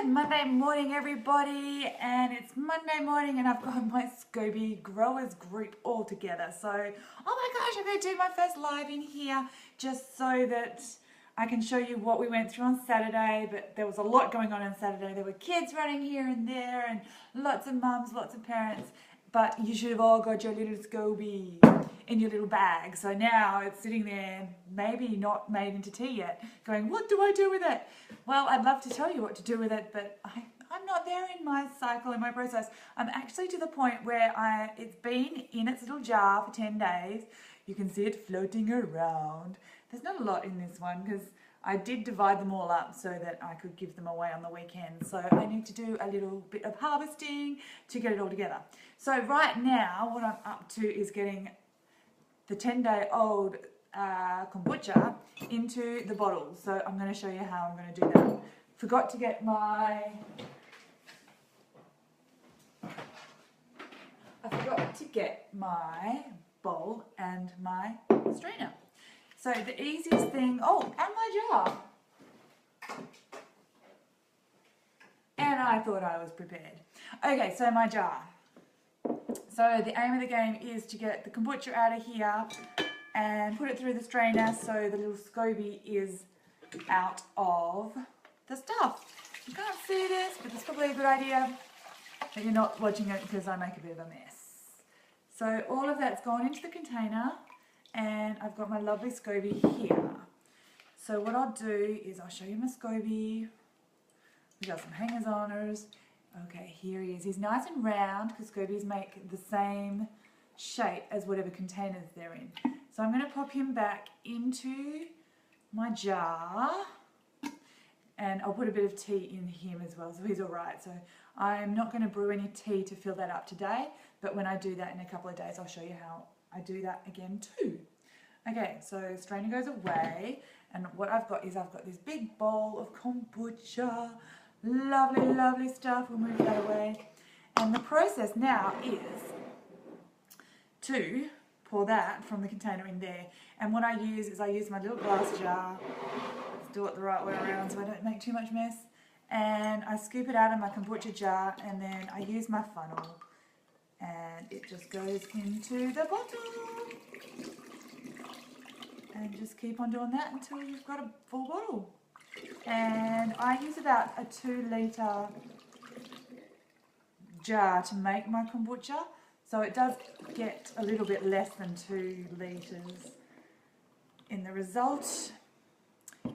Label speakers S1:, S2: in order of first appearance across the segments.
S1: Good Monday morning, everybody, and it's Monday morning and I've got my Scoby growers group all together. So, oh my gosh, I'm going to do my first live in here just so that I can show you what we went through on Saturday. But there was a lot going on Saturday. There were kids running here and there and lots of mums, lots of parents. But you should have all got your little Scoby in your little bag. So now it's sitting there, maybe not made into tea yet, going, what do I do with it? Well, I'd love to tell you what to do with it, but I'm not there in my cycle, in my process. I'm actually to the point where it's been in its little jar for 10 days. You can see it floating around. There's not a lot in this one because I did divide them all up so that I could give them away on the weekend. So I need to do a little bit of harvesting to get it all together. So right now, what I'm up to is getting the 10-day-old kombucha into the bottle. So I'm going to show you how I'm going to do that. Forgot to get my... bowl and my strainer. So the easiest thing, oh, and my jar. And I thought I was prepared. Okay, so my jar. So the aim of the game is to get the kombucha out of here and put it through the strainer so the little Scoby is out of the stuff. You can't see this, but it's probably a good idea that you're not watching it because I make a bit of a mess. So all of that's gone into the container and I've got my lovely Scoby here. So what I'll do is I'll show you my Scoby. We've got some hangers on hers. Okay, here he is. He's nice and round because Scobies make the same shape as whatever containers they're in. So I'm going to pop him back into my jar and I'll put a bit of tea in him as well, so he's alright. So I'm not going to brew any tea to fill that up today, but when I do that in a couple of days I'll show you how I do that again too. Okay, so strainer goes away and what I've got is I've got this big bowl of kombucha. Lovely, lovely stuff. We'll move that away. And the process now is to pour that from the container in there. And what I use is I use my little glass jar. Let's do it the right way around so I don't make too much mess. And I scoop it out of my kombucha jar and then I use my funnel. And it just goes into the bottle. And just keep on doing that until you've got a full bottle. And I use about a 2-litre jar to make my kombucha, so it does get a little bit less than 2 litres in the result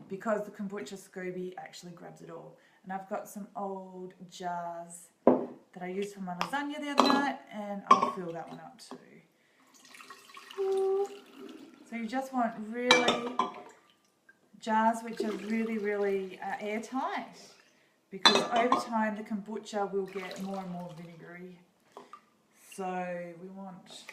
S1: because the kombucha Scoby actually grabs it all. And I've got some old jars that I used for my lasagna the other night and I'll fill that one up too. So you just want really jars which are really airtight because over time the kombucha will get more and more vinegary. So we want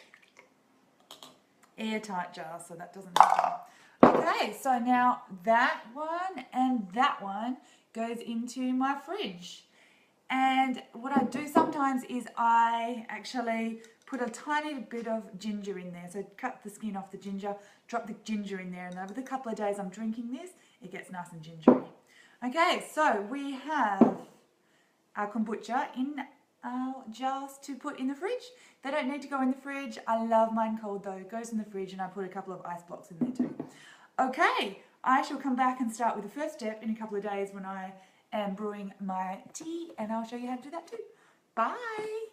S1: airtight jars so that doesn't happen. Okay, so now that one and that one goes into my fridge. And what I do sometimes is I actually put a tiny bit of ginger in there. So cut the skin off the ginger, drop the ginger in there, and over the couple of days I'm drinking this, it gets nice and gingery. Okay, so we have our kombucha in our jars to put in the fridge. They don't need to go in the fridge. I love mine cold though. It goes in the fridge and I put a couple of ice blocks in there too. Okay, I shall come back and start with the first step in a couple of days when I am brewing my tea and I'll show you how to do that too. Bye!